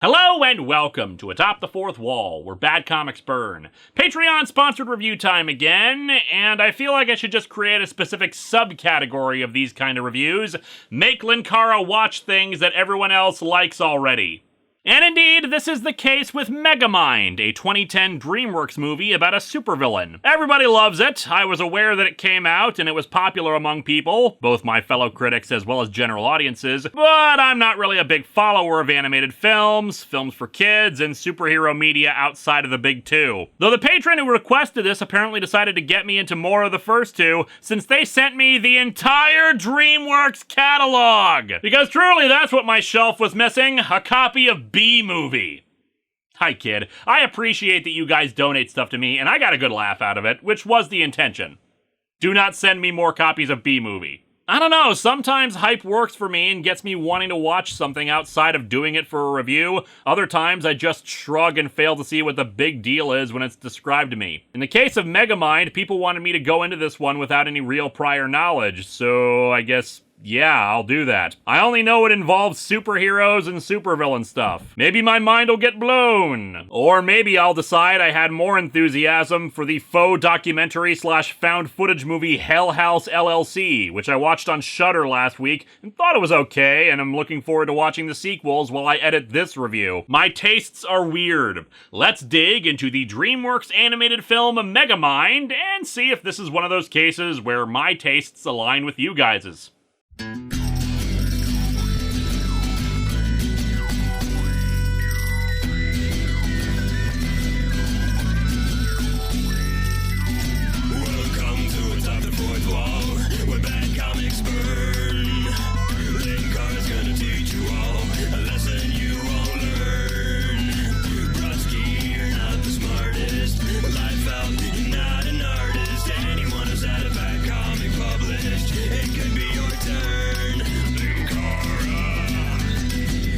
Hello and welcome to Atop the Fourth Wall, where bad comics burn. Patreon-sponsored review time again, and I feel like I should just create a specific subcategory of these kind of reviews. Make Linkara watch things that everyone else likes already. And indeed, this is the case with Megamind, a 2010 Dreamworks movie about a supervillain. Everybody loves it. I was aware that it came out and it was popular among people, both my fellow critics as well as general audiences, but I'm not really a big follower of animated films, films for kids, and superhero media outside of the big two. Though the patron who requested this apparently decided to get me into more of the first two, since they sent me the entire Dreamworks catalog! Because truly that's what my shelf was missing, a copy of B-Movie. Hi, kid. I appreciate that you guys donate stuff to me, and I got a good laugh out of it, which was the intention. Do not send me more copies of B-Movie. I don't know, sometimes hype works for me and gets me wanting to watch something outside of doing it for a review. Other times, I just shrug and fail to see what the big deal is when it's described to me. In the case of Megamind, people wanted me to go into this one without any real prior knowledge, so I guess yeah, I'll do that. I only know it involves superheroes and supervillain stuff. Maybe my mind will get blown. Or maybe I'll decide I had more enthusiasm for the faux documentary / found footage movie Hell House LLC, which I watched on Shudder last week and thought it was okay, and I'm looking forward to watching the sequels while I edit this review. My tastes are weird. Let's dig into the Dreamworks animated film Megamind and see if this is one of those cases where my tastes align with you guys's. Welcome to Atop the Fourth Wall, where bad comics burn. Linkara's gonna teach you all a lesson you won't learn. Brodsky, you're not the smartest. Life out, you're not an artist. Anyone who's had a bad comic published, it could be your turn. Linkara,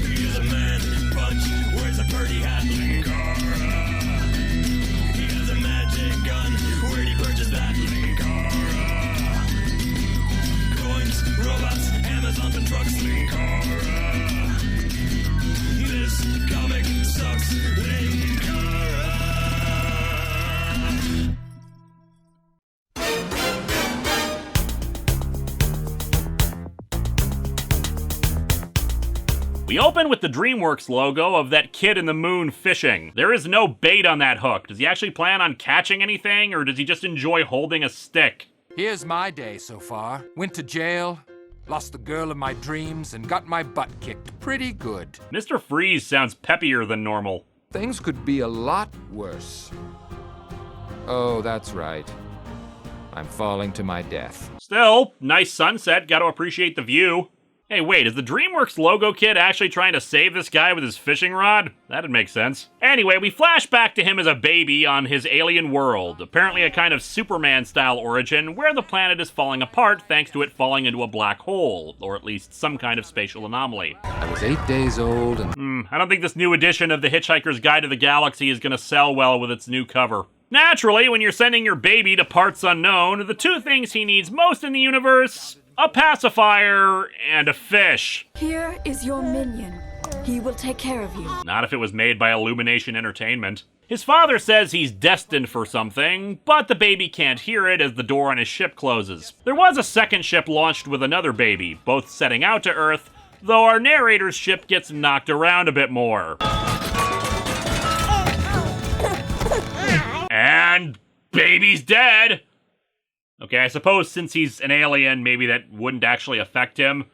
he's a man, punch, wears a pretty hat. Linkara, he has a magic gun. Where'd he purchase that? Linkara, coins, robots, Amazon and trucks. Linkara, this comic sucks. Linkara. We open with the Dreamworks logo of that kid in the moon fishing. There is no bait on that hook. Does he actually plan on catching anything, or does he just enjoy holding a stick? Here's my day so far. Went to jail, lost the girl of my dreams, and got my butt kicked pretty good. Mr. Freeze sounds peppier than normal. Things could be a lot worse. Oh, that's right. I'm falling to my death. Still, nice sunset, gotta appreciate the view. Hey, wait, is the Dreamworks logo kid actually trying to save this guy with his fishing rod? That'd make sense. Anyway, we flash back to him as a baby on his alien world, apparently a kind of Superman-style origin, where the planet is falling apart thanks to it falling into a black hole, or at least some kind of spatial anomaly. I was 8 days old and... I don't think this new edition of The Hitchhiker's Guide to the Galaxy is gonna sell well with its new cover. Naturally, when you're sending your baby to parts unknown, the two things he needs most in the universe: a pacifier and a fish. Here is your minion. He will take care of you. Not if it was made by Illumination Entertainment. His father says he's destined for something, but the baby can't hear it as the door on his ship closes. There was a second ship launched with another baby, both setting out to Earth, though our narrator's ship gets knocked around a bit more. And baby's dead! Okay, I suppose since he's an alien, maybe that wouldn't actually affect him.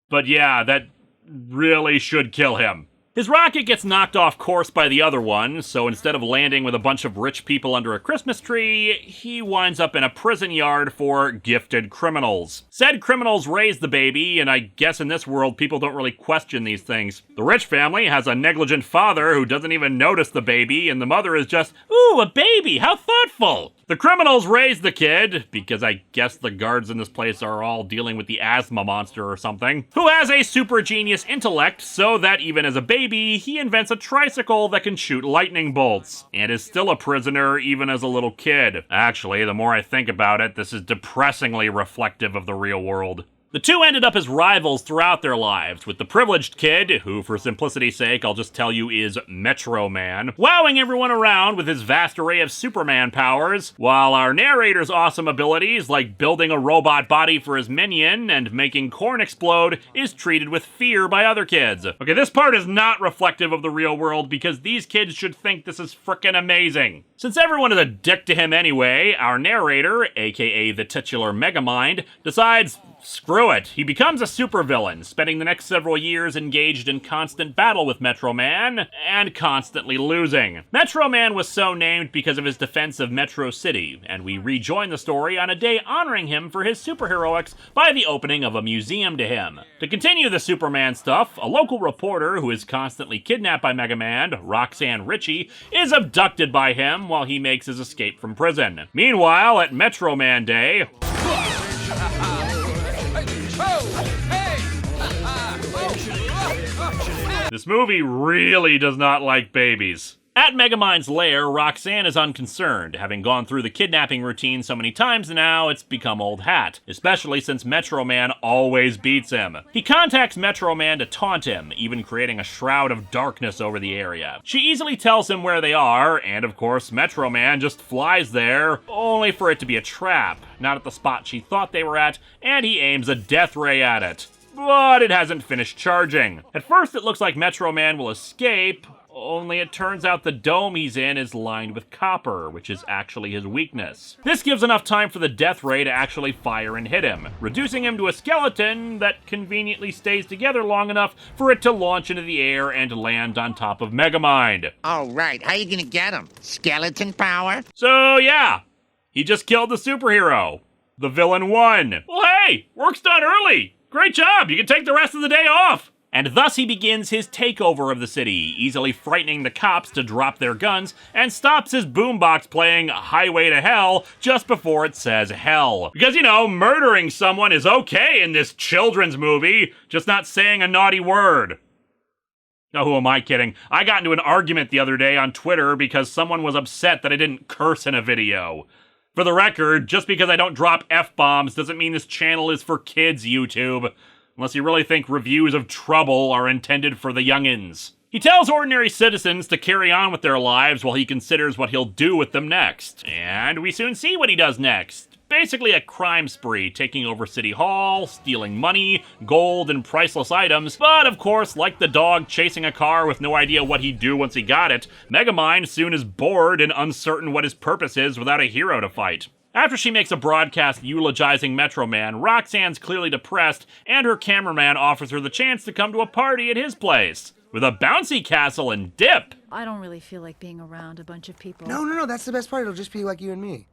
But yeah, that really should kill him. His rocket gets knocked off course by the other one, so instead of landing with a bunch of rich people under a Christmas tree, he winds up in a prison yard for gifted criminals. Said criminals raise the baby, and I guess in this world people don't really question these things. The rich family has a negligent father who doesn't even notice the baby, and the mother is just, "Ooh, a baby, how thoughtful!" The criminals raise the kid, because I guess the guards in this place are all dealing with the asthma monster or something, who has a super genius intellect, so that even as a baby, he invents a tricycle that can shoot lightning bolts, and is still a prisoner even as a little kid. Actually, the more I think about it, this is depressingly reflective of the real world. The two ended up as rivals throughout their lives, with the privileged kid, who for simplicity's sake I'll just tell you is Metro Man, wowing everyone around with his vast array of Superman powers, while our narrator's awesome abilities, like building a robot body for his minion and making corn explode, is treated with fear by other kids. Okay, this part is not reflective of the real world because these kids should think this is frickin' amazing. Since everyone is a dick to him anyway, our narrator, aka the titular Megamind, decides screw it. He becomes a supervillain, spending the next several years engaged in constant battle with Metro Man, and constantly losing. Metro Man was so named because of his defense of Metro City, and we rejoin the story on a day honoring him for his superheroics by the opening of a museum to him. To continue the Superman stuff, a local reporter who is constantly kidnapped by Megamind, Roxanne Ritchie, is abducted by him while he makes his escape from prison. Meanwhile, at Metro Man Day, this movie really does not like babies. At Megamind's lair, Roxanne is unconcerned, having gone through the kidnapping routine so many times now it's become old hat, especially since Metro Man always beats him. He contacts Metro Man to taunt him, even creating a shroud of darkness over the area. She easily tells him where they are, and of course Metro Man just flies there, only for it to be a trap, not at the spot she thought they were at, and he aims a death ray at it. But it hasn't finished charging. At first it looks like Metro Man will escape, only it turns out the dome he's in is lined with copper, which is actually his weakness. This gives enough time for the death ray to actually fire and hit him, reducing him to a skeleton that conveniently stays together long enough for it to launch into the air and land on top of Megamind. Oh, right. How you gonna get him? Skeleton power? So yeah, he just killed the superhero. The villain won. Well hey, work's done early. Great job, you can take the rest of the day off. And thus he begins his takeover of the city, easily frightening the cops to drop their guns, and stops his boombox playing Highway to Hell just before it says hell. Because, you know, murdering someone is okay in this children's movie, just not saying a naughty word. Oh, who am I kidding? I got into an argument the other day on Twitter because someone was upset that I didn't curse in a video. For the record, just because I don't drop F-bombs doesn't mean this channel is for kids, YouTube. Unless you really think reviews of Trouble are intended for the youngins. He tells ordinary citizens to carry on with their lives while he considers what he'll do with them next. And we soon see what he does next. Basically a crime spree, taking over City Hall, stealing money, gold, and priceless items. But of course, like the dog chasing a car with no idea what he'd do once he got it, Megamind soon is bored and uncertain what his purpose is without a hero to fight. After she makes a broadcast eulogizing Metro Man, Roxanne's clearly depressed, and her cameraman offers her the chance to come to a party at his place, with a bouncy castle and dip. I don't really feel like being around a bunch of people. No, that's the best part. It'll just be like you and me.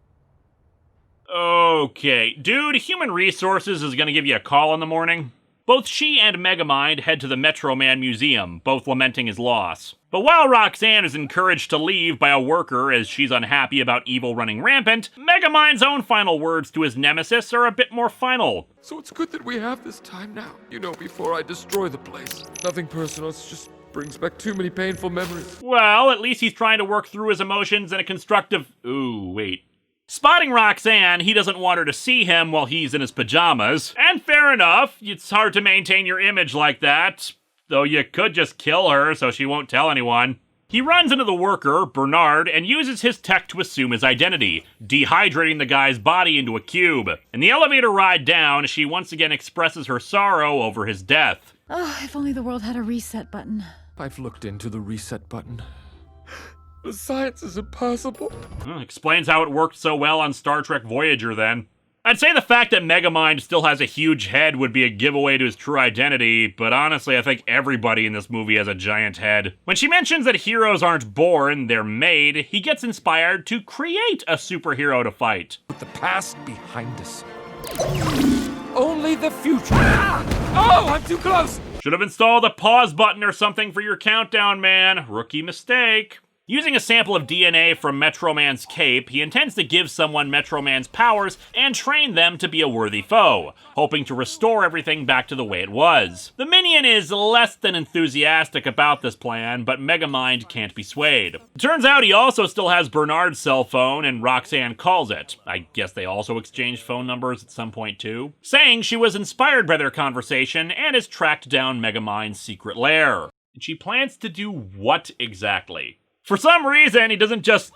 Okay, dude, Human Resources is gonna give you a call in the morning. Both she and Megamind head to the Metro Man Museum, both lamenting his loss. But while Roxanne is encouraged to leave by a worker as she's unhappy about evil running rampant, Megamind's own final words to his nemesis are a bit more final. So it's good that we have this time now, you know, before I destroy the place. Nothing personal, it's just brings back too many painful memories. Well, at least he's trying to work through his emotions in a constructive... Ooh, wait. Spotting Roxanne, he doesn't want her to see him while he's in his pajamas. And fair enough, it's hard to maintain your image like that. Though you could just kill her so she won't tell anyone. He runs into the worker, Bernard, and uses his tech to assume his identity, dehydrating the guy's body into a cube. In the elevator ride down, she once again expresses her sorrow over his death. Oh, if only the world had a reset button. I've looked into the reset button. The science is impossible. Explains how it worked so well on Star Trek Voyager, then. I'd say the fact that Megamind still has a huge head would be a giveaway to his true identity, but honestly, I think everybody in this movie has a giant head. When she mentions that heroes aren't born, they're made, he gets inspired to create a superhero to fight. Put the past behind us. Only the future. Ah! Oh, I'm too close! Should have installed a pause button or something for your countdown, man. Rookie mistake. Using a sample of DNA from Metro Man's cape, he intends to give someone Metro Man's powers and train them to be a worthy foe, hoping to restore everything back to the way it was. The minion is less than enthusiastic about this plan, but Megamind can't be swayed. It turns out he also still has Bernard's cell phone, and Roxanne calls it. I guess they also exchanged phone numbers at some point too. Saying she was inspired by their conversation and has tracked down Megamind's secret lair. And she plans to do what exactly? For some reason, he doesn't just,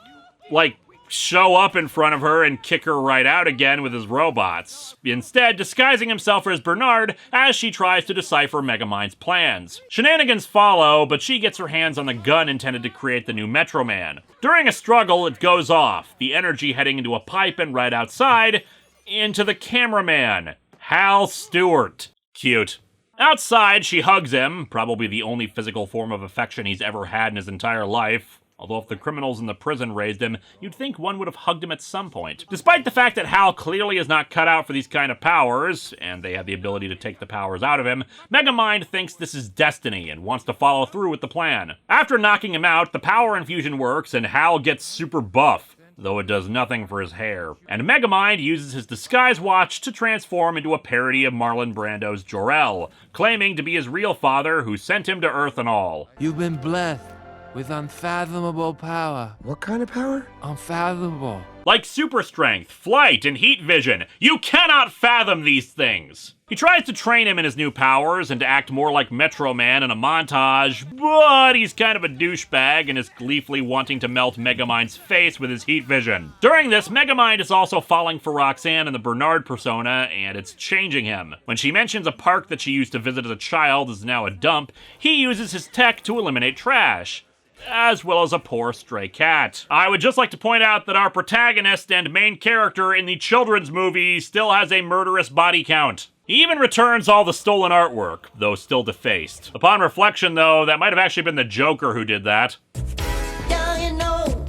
show up in front of her and kick her right out again with his robots, instead disguising himself as Bernard as she tries to decipher Megamind's plans. Shenanigans follow, but she gets her hands on the gun intended to create the new Metro Man. During a struggle, it goes off, the energy heading into a pipe and right outside, into the cameraman, Hal Stewart. Cute. Outside, she hugs him, probably the only physical form of affection he's ever had in his entire life. Although if the criminals in the prison raised him, you'd think one would have hugged him at some point. Despite the fact that Hal clearly is not cut out for these kind of powers, and they have the ability to take the powers out of him, Megamind thinks this is destiny and wants to follow through with the plan. After knocking him out, the power infusion works and Hal gets super buff, though it does nothing for his hair. And Megamind uses his disguise watch to transform into a parody of Marlon Brando's Jor-El, claiming to be his real father who sent him to Earth and all. You've been blessed with unfathomable power. What kind of power? Unfathomable. Like super strength, flight, and heat vision. You cannot fathom these things. He tries to train him in his new powers and to act more like Metro Man in a montage, but he's kind of a douchebag and is gleefully wanting to melt Megamind's face with his heat vision. During this, Megamind is also falling for Roxanne in the Bernard persona, and it's changing him. When she mentions a park that she used to visit as a child is now a dump, he uses his tech to eliminate trash, as well as a poor stray cat. I would just like to point out that our protagonist and main character in the children's movie still has a murderous body count. He even returns all the stolen artwork, though still defaced. Upon reflection, though, that might have actually been the Joker who did that.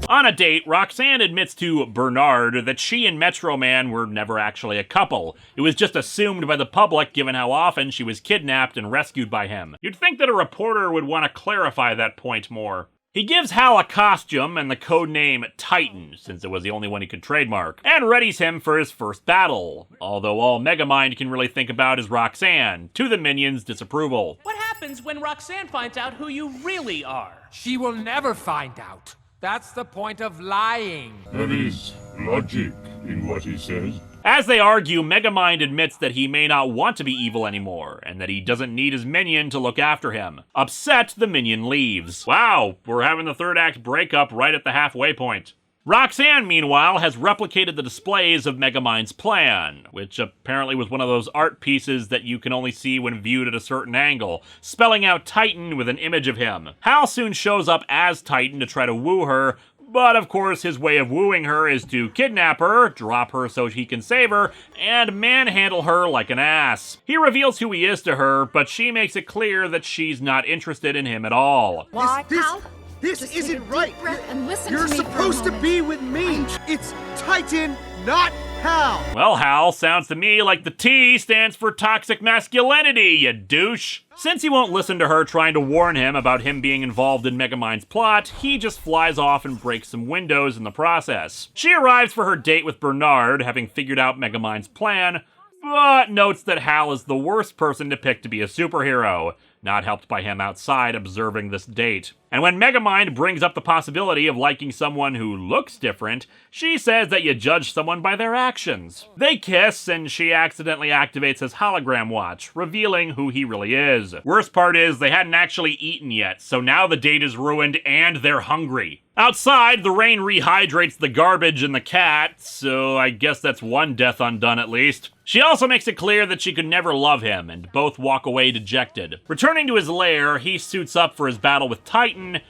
On a date, Roxanne admits to Bernard that she and Metro Man were never actually a couple. It was just assumed by the public given how often she was kidnapped and rescued by him. You'd think that a reporter would want to clarify that point more. He gives Hal a costume and the codename Titan, since it was the only one he could trademark, and readies him for his first battle, although all Megamind can really think about is Roxanne, to the minions' disapproval. What happens when Roxanne finds out who you really are? She will never find out. That's the point of lying. There is logic in what he says. As they argue, Megamind admits that he may not want to be evil anymore, and that he doesn't need his minion to look after him. Upset, the minion leaves. Wow, we're having the third act breakup right at the halfway point. Roxanne, meanwhile, has replicated the displays of Megamind's plan, which apparently was one of those art pieces that you can only see when viewed at a certain angle, spelling out Titan with an image of him. Hal soon shows up as Titan to try to woo her, but of course his way of wooing her is to kidnap her, drop her so he can save her, and manhandle her like an ass. He reveals who he is to her, but she makes it clear that she's not interested in him at all. Why, Hal? This Just isn't take a deep right. breath and listen You're to me for a supposed to moment. be with me. It's Titan, not Hal. Well, Hal, sounds to me like the T stands for toxic masculinity, you douche. Since he won't listen to her trying to warn him about him being involved in Megamind's plot, he just flies off and breaks some windows in the process. She arrives for her date with Bernard, having figured out Megamind's plan, but notes that Hal is the worst person to pick to be a superhero, not helped by him outside observing this date. And when Megamind brings up the possibility of liking someone who looks different, she says that you judge someone by their actions. They kiss, and she accidentally activates his hologram watch, revealing who he really is. Worst part is, they hadn't actually eaten yet, so now the date is ruined and they're hungry. Outside, the rain rehydrates the garbage and the cat, so I guess that's one death undone at least. She also makes it clear that she could never love him, and both walk away dejected. Returning to his lair, he suits up for his battle with Titan,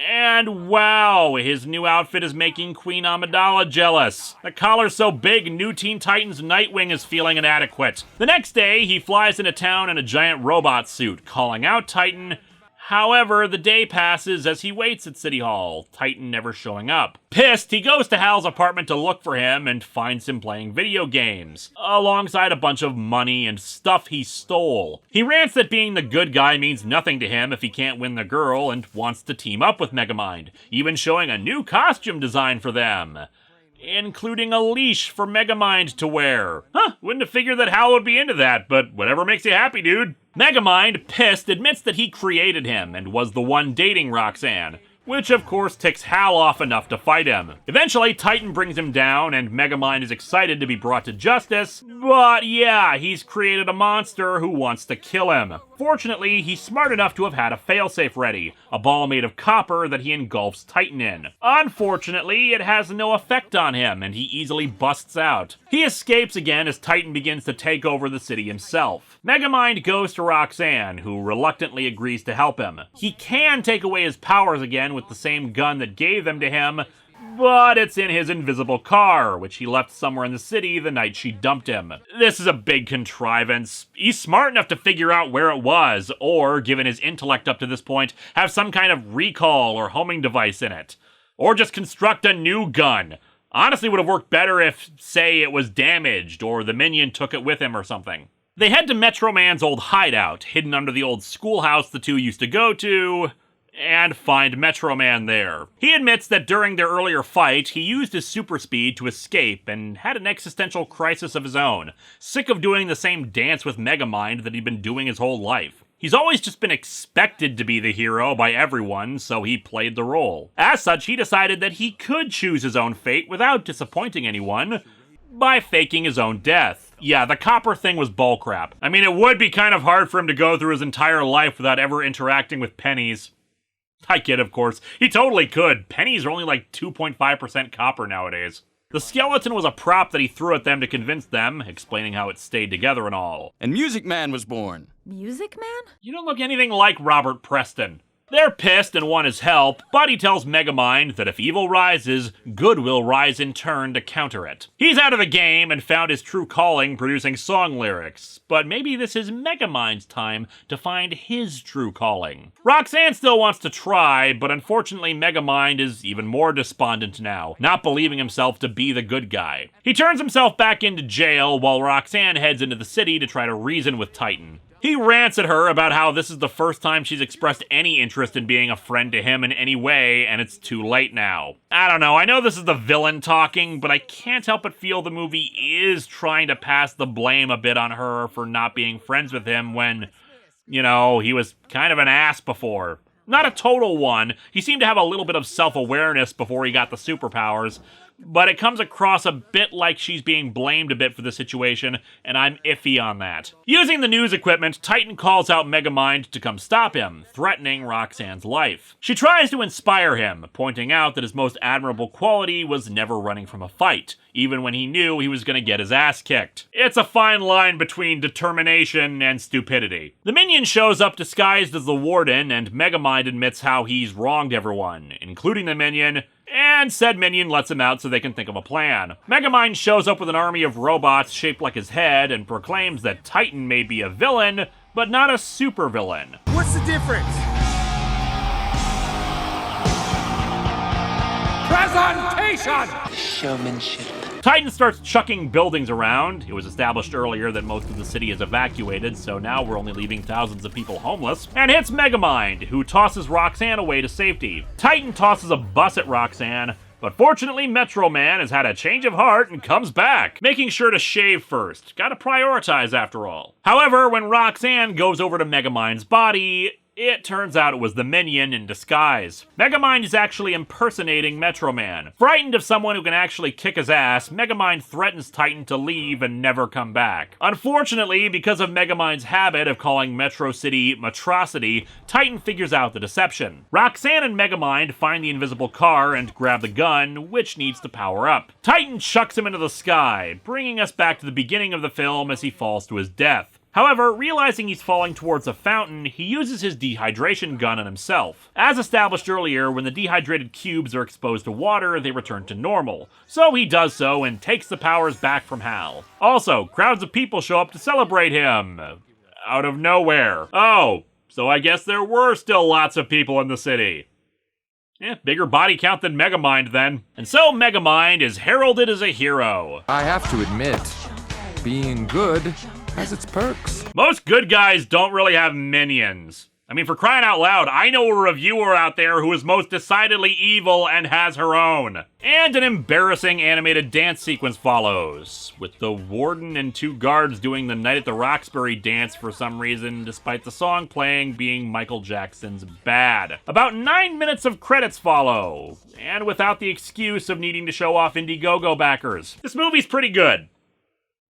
and wow, his new outfit is making Queen Amidala jealous. The collar's so big, new Teen Titans Nightwing is feeling inadequate. The next day, he flies into town in a giant robot suit, calling out Titan, However, the day passes as he waits at City Hall, Titan never showing up. Pissed, he goes to Hal's apartment to look for him and finds him playing video games, alongside a bunch of money and stuff he stole. He rants that being the good guy means nothing to him if he can't win the girl and wants to team up with Megamind, even showing a new costume design for them, including a leash for Megamind to wear. Wouldn't have figured that Hal would be into that, but whatever makes you happy, dude. Megamind, pissed, admits that he created him and was the one dating Roxanne, which of course ticks Hal off enough to fight him. Eventually, Titan brings him down, and Megamind is excited to be brought to justice, but yeah, he's created a monster who wants to kill him. Fortunately, he's smart enough to have had a failsafe ready, a ball made of copper that he engulfs Titan in. Unfortunately, it has no effect on him, and he easily busts out. He escapes again as Titan begins to take over the city himself. Megamind goes to Roxanne, who reluctantly agrees to help him. He can take away his powers again with the same gun that gave them to him, but it's in his invisible car, which he left somewhere in the city the night she dumped him. This is a big contrivance. He's smart enough to figure out where it was, or, given his intellect up to this point, have some kind of recall or homing device in it. Or just construct a new gun. Honestly, would have worked better if, say, it was damaged, or the minion took it with him or something. They head to Metro Man's old hideout, hidden under the old schoolhouse the two used to go to, and find Metro Man there. He admits that during their earlier fight, he used his super speed to escape and had an existential crisis of his own, sick of doing the same dance with Megamind that he'd been doing his whole life. He's always just been expected to be the hero by everyone, so he played the role. As such, he decided that he could choose his own fate without disappointing anyone by faking his own death. Yeah, the copper thing was bullcrap. I mean, it would be kind of hard for him to go through his entire life without ever interacting with pennies. I kid, of course. He totally could. Pennies are only like 2.5% copper nowadays. The skeleton was a prop that he threw at them to convince them, explaining how it stayed together and all. And Music Man was born. Music Man? You don't look anything like Robert Preston. They're pissed and want his help, but he tells Megamind that if evil rises, good will rise in turn to counter it. He's out of the game and found his true calling producing song lyrics, but maybe this is Megamind's time to find his true calling. Roxanne still wants to try, but unfortunately Megamind is even more despondent now, not believing himself to be the good guy. He turns himself back into jail while Roxanne heads into the city to try to reason with Titan. He rants at her about how this is the first time she's expressed any interest in being a friend to him in any way, and it's too late now. I don't know, I know this is the villain talking, but I can't help but feel the movie is trying to pass the blame a bit on her for not being friends with him when, you know, he was kind of an ass before. Not a total one, he seemed to have a little bit of self-awareness before he got the superpowers, but it comes across a bit like she's being blamed a bit for the situation, and I'm iffy on that. Using the news equipment, Titan calls out Megamind to come stop him, threatening Roxanne's life. She tries to inspire him, pointing out that his most admirable quality was never running from a fight, even when he knew he was going to get his ass kicked. It's a fine line between determination and stupidity. The minion shows up disguised as the warden, and Megamind admits how he's wronged everyone, including the minion, and said minion lets him out so they can think of a plan. Megamind shows up with an army of robots shaped like his head and proclaims that Titan may be a villain, but not a supervillain. What's the difference? Presentation! Showmanship. Titan starts chucking buildings around. It was established earlier that most of the city is evacuated, so now we're only leaving thousands of people homeless. And hits Megamind, who tosses Roxanne away to safety. Titan tosses a bus at Roxanne, but fortunately Metro Man has had a change of heart and comes back, making sure to shave first. Gotta prioritize after all. However, when Roxanne goes over to Megamind's body, it turns out it was the minion in disguise. Megamind is actually impersonating Metro Man. Frightened of someone who can actually kick his ass, Megamind threatens Titan to leave and never come back. Unfortunately, because of Megamind's habit of calling Metro City Metrocity, Titan figures out the deception. Roxanne and Megamind find the invisible car and grab the gun, which needs to power up. Titan chucks him into the sky, bringing us back to the beginning of the film as he falls to his death. However, realizing he's falling towards a fountain, he uses his dehydration gun on himself. As established earlier, when the dehydrated cubes are exposed to water, they return to normal. So he does so and takes the powers back from Hal. Also, crowds of people show up to celebrate him. Out of nowhere. Oh, so I guess there were still lots of people in the city. Bigger body count than Megamind then. And so Megamind is heralded as a hero. I have to admit, being good has its perks. Most good guys don't really have minions. I mean, for crying out loud, I know a reviewer out there who is most decidedly evil and has her own. And an embarrassing animated dance sequence follows, with the warden and 2 guards doing the Night at the Roxbury dance for some reason, despite the song playing being Michael Jackson's Bad. About 9 minutes of credits follow, and without the excuse of needing to show off Indiegogo backers. This movie's pretty good.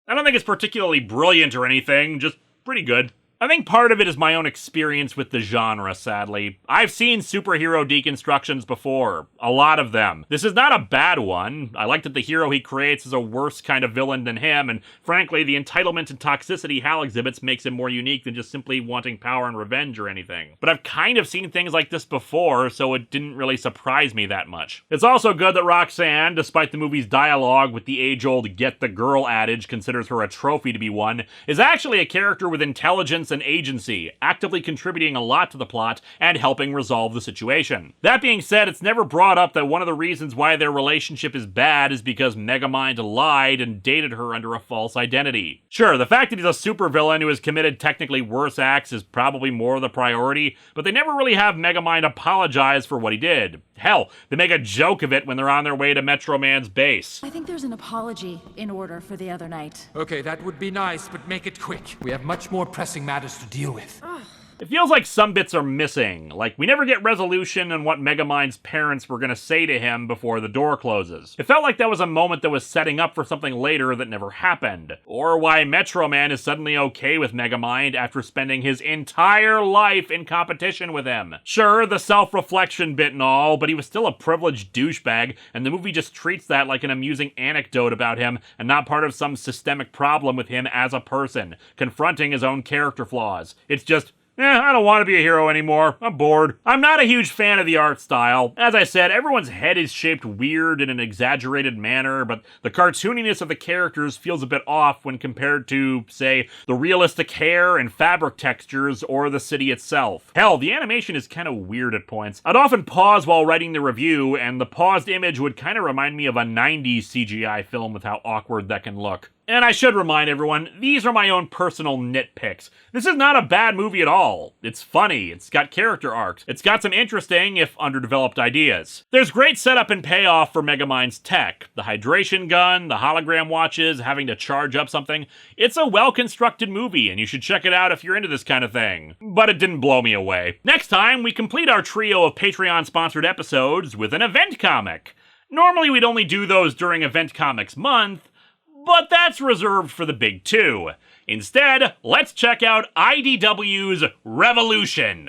I don't think it's particularly brilliant or anything, just pretty good. I think part of it is my own experience with the genre, sadly. I've seen superhero deconstructions before. A lot of them. This is not a bad one. I like that the hero he creates is a worse kind of villain than him, and frankly, the entitlement and toxicity Hal exhibits makes him more unique than just simply wanting power and revenge or anything. But I've kind of seen things like this before, so it didn't really surprise me that much. It's also good that Roxanne, despite the movie's dialogue with the age-old get the girl adage considers her a trophy to be won, is actually a character with intelligence and agency, actively contributing a lot to the plot and helping resolve the situation. That being said, it's never brought up that one of the reasons why their relationship is bad is because Megamind lied and dated her under a false identity. Sure, the fact that he's a supervillain who has committed technically worse acts is probably more the priority, but they never really have Megamind apologize for what he did. Hell, they make a joke of it when they're on their way to Metro Man's base. I think there's an apology in order for the other night. Okay, that would be nice, but make it quick. We have much more pressing matters to deal with. It feels like some bits are missing, like we never get resolution on what Megamind's parents were gonna say to him before the door closes. It felt like that was a moment that was setting up for something later that never happened. Or why Metro Man is suddenly okay with Megamind after spending his entire life in competition with him. Sure, the self-reflection bit and all, but he was still a privileged douchebag, and the movie just treats that like an amusing anecdote about him and not part of some systemic problem with him as a person, confronting his own character flaws. It's just, I don't want to be a hero anymore. I'm bored. I'm not a huge fan of the art style. As I said, everyone's head is shaped weird in an exaggerated manner, but the cartooniness of the characters feels a bit off when compared to, say, the realistic hair and fabric textures or the city itself. Hell, the animation is kind of weird at points. I'd often pause while writing the review, and the paused image would kind of remind me of a 90s CGI film with how awkward that can look. And I should remind everyone, these are my own personal nitpicks. This is not a bad movie at all. It's funny, it's got character arcs, it's got some interesting, if underdeveloped, ideas. There's great setup and payoff for Megamind's tech. The hydration gun, the hologram watches, having to charge up something. It's a well-constructed movie, and you should check it out if you're into this kind of thing. But it didn't blow me away. Next time, we complete our trio of Patreon-sponsored episodes with an event comic. Normally we'd only do those during Event Comics Month, but that's reserved for the big two. Instead, let's check out IDW's Revolution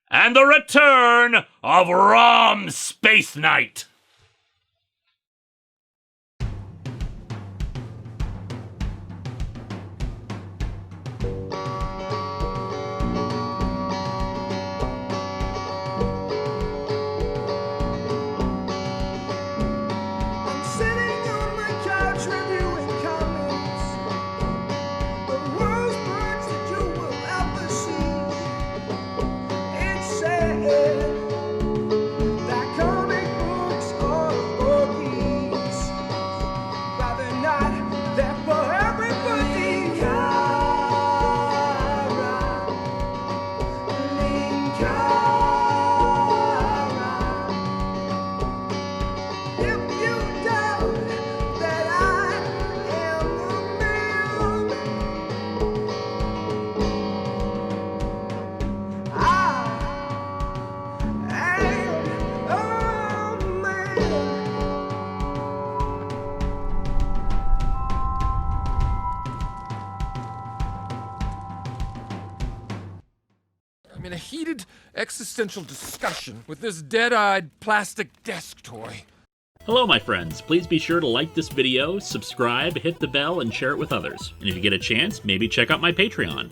and the return of Rom Space Knight. I'm in a heated existential discussion with this dead-eyed plastic desk toy. Hello, my friends. Please be sure to like this video, subscribe, hit the bell, and share it with others. And if you get a chance, maybe check out my Patreon.